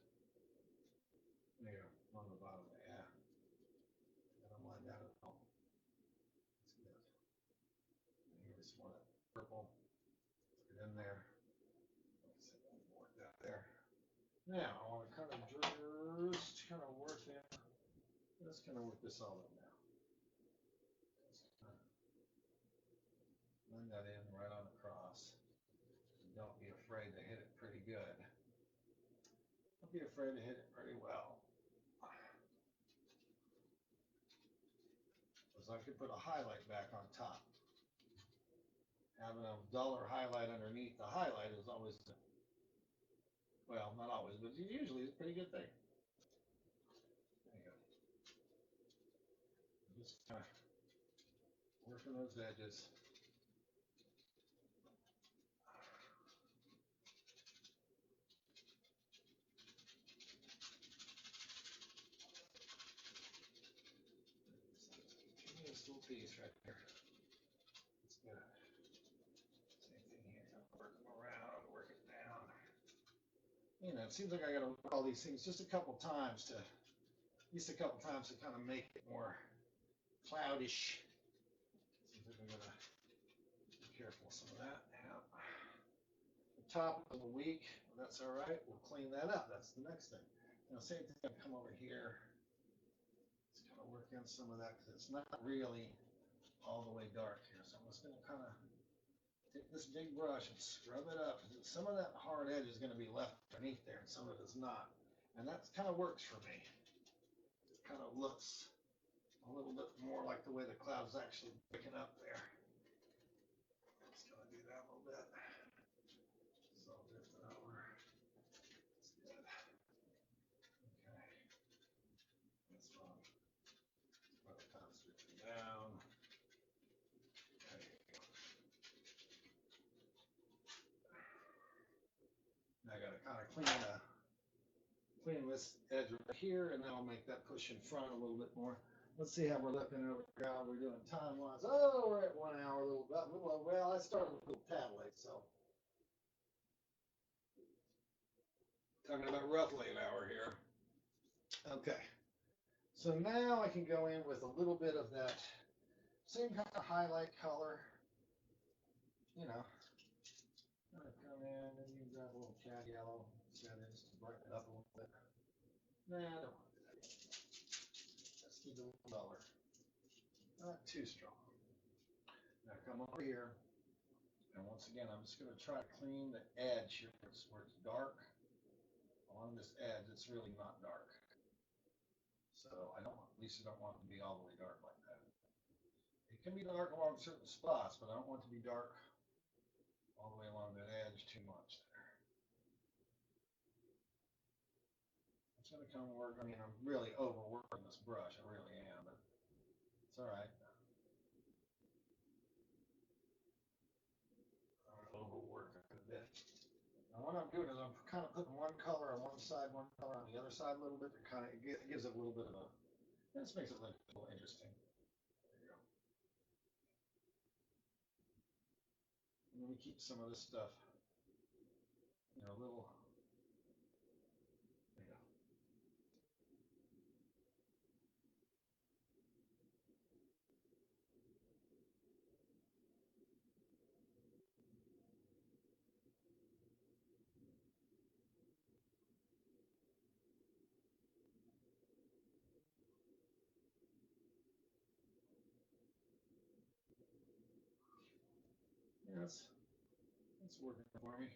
There, on the bottom. Yeah. I don't mind that at all. That's good. And here's one of purple. Put it in there. Like I said, work that there. Now I want to kind of just kind of work in. Let's kind of work this all in now. Just kind of blend that in right on across. And don't be afraid to hit it pretty good. Don't be afraid to hit it pretty well. Because I could put a highlight back on top. Having a duller highlight underneath the highlight is always, well, not always, but usually it's a pretty good thing. There you go. Just kind of working those edges. This little piece right there. It's good. Same thing here. Work them around, work it down. You know, it seems like I got to work all these things just a couple times to, at least a couple times to kind of make it more cloudish. Seems like I'm going to be careful with some of that. Yeah. The top is a little weak. Well, that's all right. We'll clean that up. That's the next thing. Now, same thing. I'll come over here. Let's kind of work in some of that because it's not really all the way dark here. So I'm just going to kind of take this big brush and scrub it up. Some of that hard edge is going to be left underneath there, and some of it is not. And that kind of works for me. It kind of looks a little bit more like the way the cloud is actually picking up there. Just going to do that a little bit. So I'll drift it over. That's good. Okay. This one. By the time it's drifting down. There you go. Now I got to kind of clean this edge right here, and then I'll make that push in front a little bit more. Let's see how we're looking over here, how we're doing time-wise. Oh, we're at 1 hour, a little bit. Well, I started a little tad late, so. Talking about roughly an hour here. Okay. So now I can go in with a little bit of that same kind of highlight color. You know, I'm going to come in and use that little cat yellow settings to brighten it up a little bit. Nah, I don't want to do that yet. Let's keep it a little duller. Not too strong. Now come over here, and once again, I'm just going to try to clean the edge here where it's dark. Along this edge, it's really not dark. So I don't, at least I don't want it to be all the way dark like that. It can be dark along certain spots, but I don't want it to be dark all the way along that edge too much there. I'm just going to come work. I mean, I'm really overworking this brush. I really am, but it's all right. I'm overworking it a bit. Now what I'm doing is I'm kind of putting one color on one side, one color on the other side a little bit. It kind of gives it a little bit of a, this makes it look a little interesting. There you go. And then we keep some of this stuff, you know, a little, there you go. that's working for me.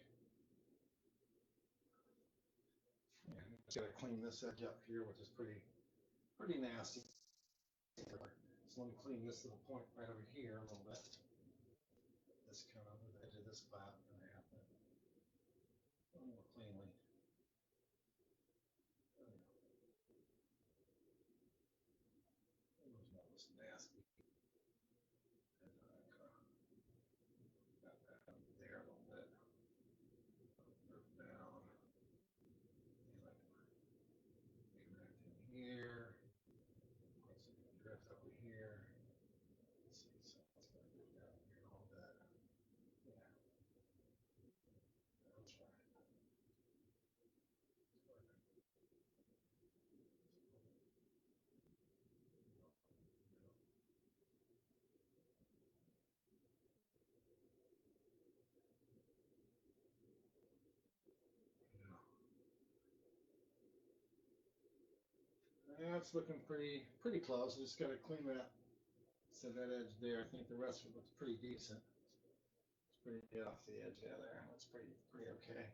Yeah, just gotta clean this edge up here, which is pretty nasty. So let me clean this little point right over here a little bit. This kind of the edge of this flap and I have that a little more cleanly. There's all this nasty. Got that over there a little bit. Move down. Drift in here. Put some drift over here. Let's see, so it's going to move down here a little bit. Yeah. That's right. Yeah, it's looking pretty close. I just got to clean that. So that edge there, I think the rest of it looks pretty decent. It's pretty good off the edge there. That's pretty okay.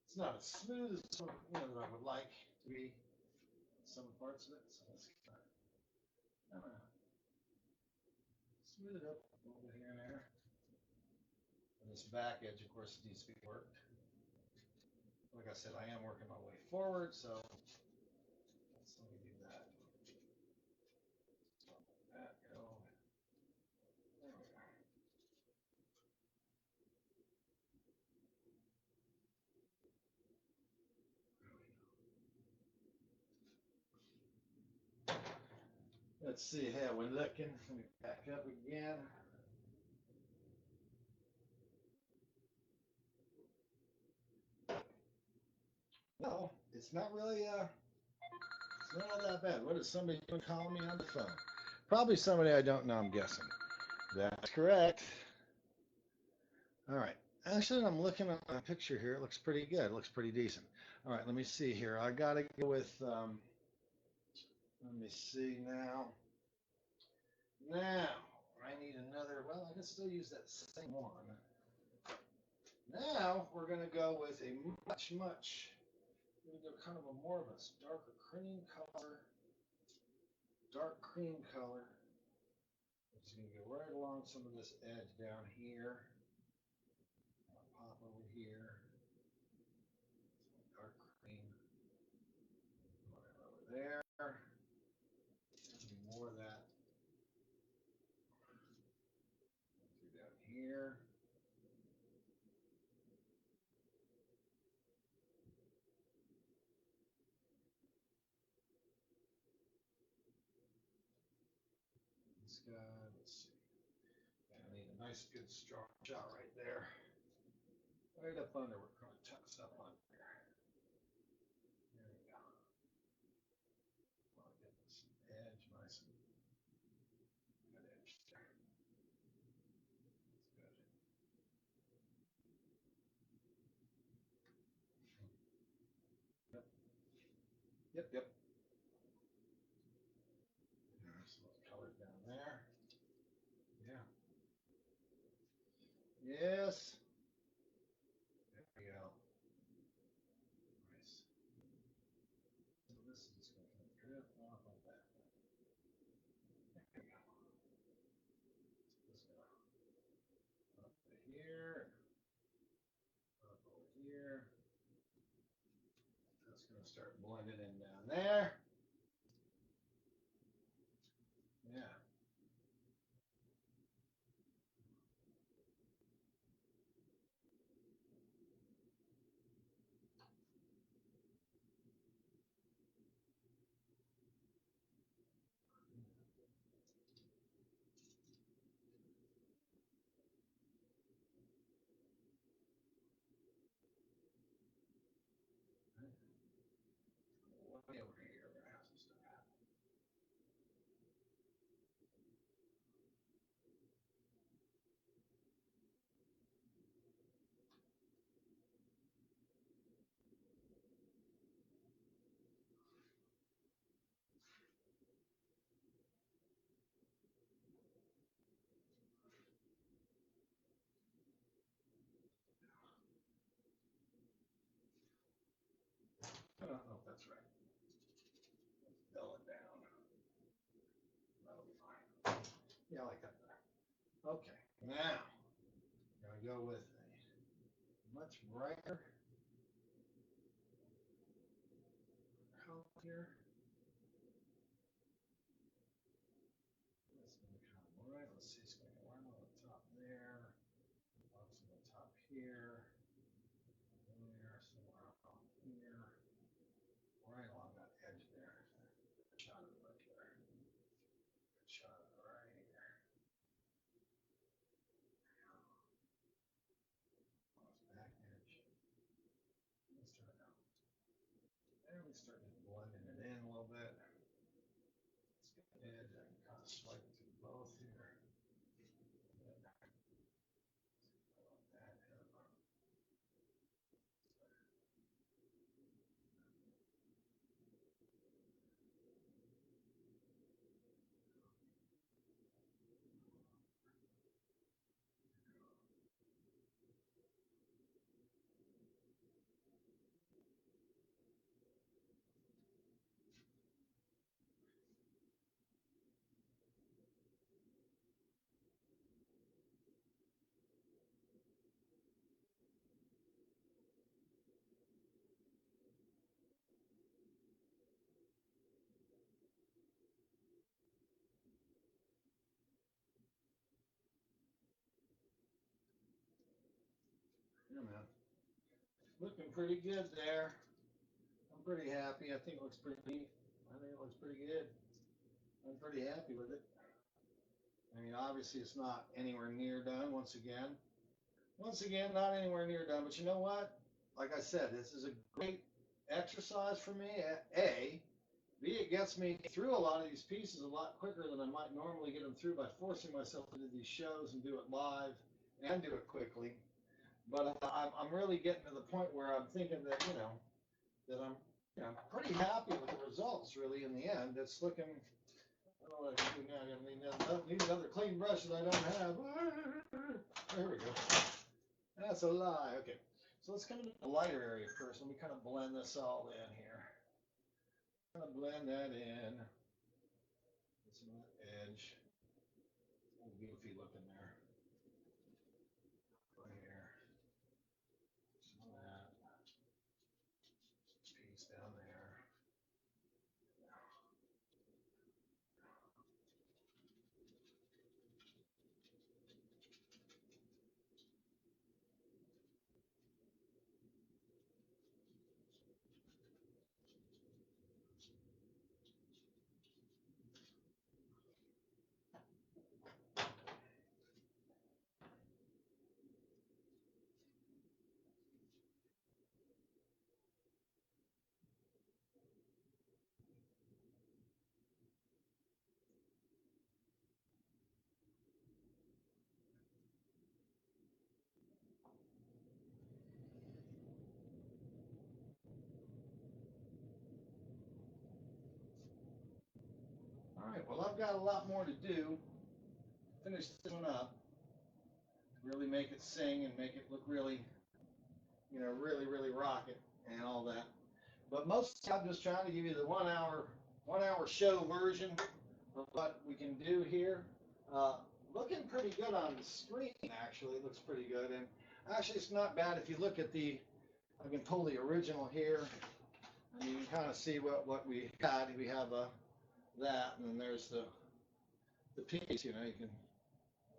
It's not as smooth as some, that I would like to be some parts of it. So let's smooth it up a little bit here and there. And this back edge, of course, needs to be worked. Like I said, I am working my way forward, so let me do that. Let that go. There we go. Let's see how we're looking. Let me back up again. No, it's not really it's not that bad. What is somebody calling me on the phone? Probably somebody I don't know, I'm guessing. That's correct. All right. Actually, I'm looking at a picture here. It looks pretty good. It looks pretty decent. All right, let me see here. I got to go with, let me see now. Now, I need another, well, I can still use that same one. Now, we're going to go with a much, we're going to go kind of a more of a darker cream color. Dark cream color. It's going to go right along some of this edge down here. I'll pop over here. Dark cream. Right over there. More of that. Through down here. This guy, let's see. I need a nice, good, strong shot right there. Right up under. We're going to tuck stuff under there. There we go. I'll get this edge nice and good edge there. That's good. Yep. Yep. There's some color down there. Yeah. Yes. There we go. Nice. So this is just going to drift off like that. There we go. Just go up to here. Up over here. That's going to start blending in down there. Yeah. Way over here. We're going to have some stuff happen. that's right. Let's dull it down. That'll be fine. Yeah, I like that better. Okay, now I'm going to go with a much brighter color here. That's going to come right. Let's see, it's going to go right on the top there. Up to the top here. There, somewhere on here. Right along that edge there. Good shot of it right there. Good shot of it right here. On this back edge. There we start blending it in a little bit. Let's get the edge and kind of swipe it through both here. Yeah, man. Looking pretty good there. I'm pretty happy. I think it looks pretty neat. I think it looks pretty good. I'm pretty happy with it. I mean, obviously, it's not anywhere near done. Once again, not anywhere near done. But you know what? Like I said, this is a great exercise for me. A, B, it gets me through a lot of these pieces a lot quicker than I might normally get them through by forcing myself to do these shows and do it live and do it quickly. But I'm really getting to the point where I'm thinking that, that I'm pretty happy with the results, really, in the end. It's looking, I don't know what I can do now. I need another clean brush that I don't have. There we go. That's a lie. Okay. So let's come into the lighter area first. Let me kind of blend this all in here. Kind of blend that in. Get some of that edge. A little goofy looking there. Right here. Some of that piece down there. All right, well, I've got a lot more to do. Finish this one up. Really make it sing and make it look really, really rock it and all that. But mostly I'm just trying to give you the 1 hour show version of what we can do here. Looking pretty good on the screen, actually. It looks pretty good. And actually, it's not bad if you look at I can pull the original here, and you can kind of see what we had. We have that, and then there's the piece, you can,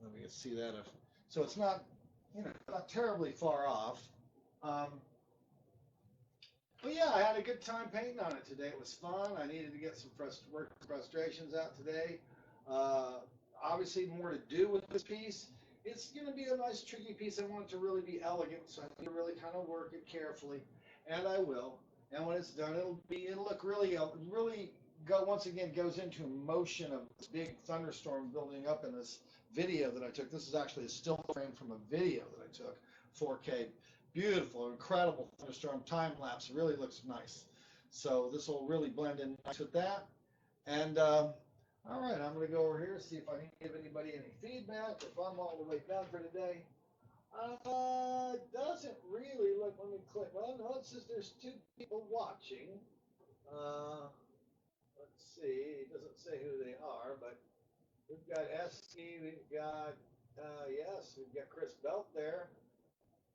let me see that. So it's not, not terribly far off. But yeah, I had a good time painting on it today. It was fun. I needed to get some frustrations out today. Obviously, more to do with this piece. It's going to be a nice, tricky piece. I want it to really be elegant, so I need to really kind of work it carefully, and I will. And when it's done, it'll look really go once again goes into emotion of this big thunderstorm building up in this video that I took. This is actually a still frame from a video that I took, 4K. Beautiful, incredible thunderstorm time lapse. It really looks nice. So this will really blend in nice with that. And all right, I'm going to go over here, see if I can give anybody any feedback, if I'm all the way done for today. Doesn't really look, let me click. Well, no, it says there's 2 people watching. Uh, let's see. It doesn't say who they are, but we've got Esky. We've got, yes, we've got Chris Belt there.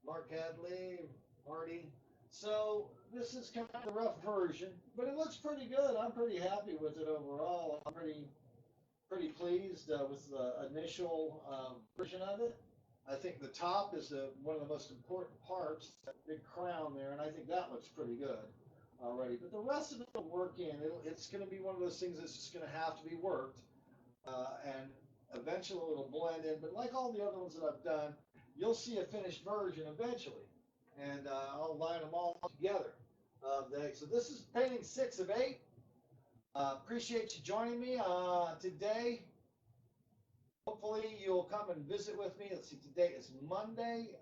Mark Hadley, Marty. So this is kind of the rough version, but it looks pretty good. I'm pretty happy with it overall. I'm pretty pleased with the initial version of it. I think the top is one of the most important parts, that big crown there, and I think that looks pretty good already. But the rest of it will work in. It's going to be one of those things that's just going to have to be worked, and eventually it'll blend in. But like all the other ones that I've done, you'll see a finished version eventually, and I'll line them all together. So this is painting 6 of 8. Appreciate you joining me today. Hopefully you'll come and visit with me. Let's see, today is Monday.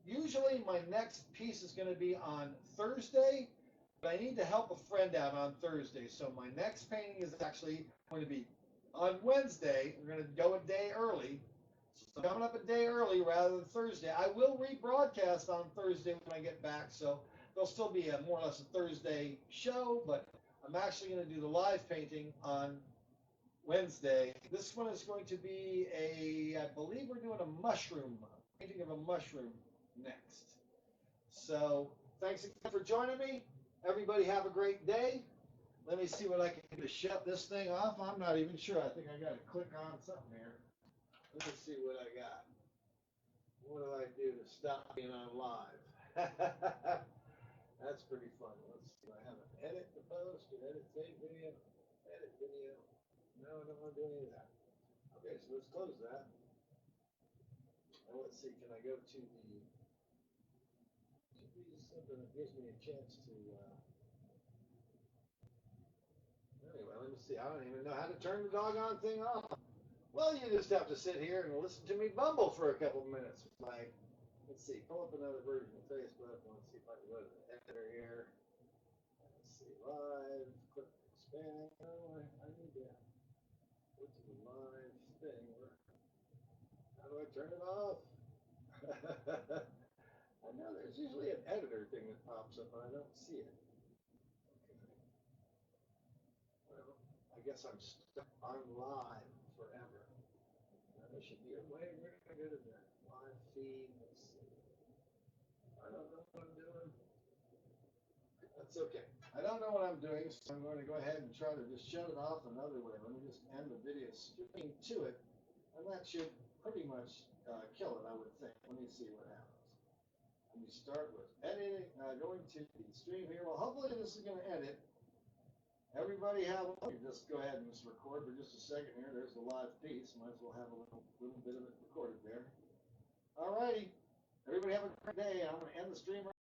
Usually my next piece is going to be on Thursday, but I need to help a friend out on Thursday. So my next painting is actually going to be on Wednesday. We're going to go a day early. So coming up a day early rather than Thursday. I will rebroadcast on Thursday when I get back, so there'll still be a more or less a Thursday show, but I'm actually going to do the live painting on Wednesday. This one is going to be I believe we're doing a mushroom, painting of a mushroom next. So thanks again for joining me. Everybody have a great day. Let me see what I can do to shut this thing off. I'm not even sure. I think I got to click on something here. Let me see what I got. What do I do to stop being on live? That's pretty fun. Let's see. I have an edit to post, an edit save video, edit video. No, I don't want to do any of that. Okay, so let's close that. And let's see, can I go to the, should be something that gives me a chance to, anyway, let me see. I don't even know how to turn the doggone thing off. Well, you just have to sit here and listen to me bumble for a couple minutes. Let's see, pull up another version of Facebook. Let's see if I can go to the editor here. Let's see, live, click expand. Oh, I need to go to the live thing. How do I turn it off? I know there's usually an editor thing that pops up, but I don't see it. Okay. Well, I guess I'm stuck on live forever. There should be a way. Where can I go to that live feed? Let's see. I don't know what I'm doing. That's okay. I don't know what I'm doing, so I'm going to go ahead and try to just shut it off another way. Let me just end the video streaming to it, and that should pretty much kill it, I would think. Let me see what happens. Let me start with editing, going to the stream here. Well, hopefully this is going to edit. Everybody have a just go ahead and just record for just a second here. There's the live piece. Might as well have a little bit of it recorded there. All righty. Everybody have a great day. I'm going to end the stream.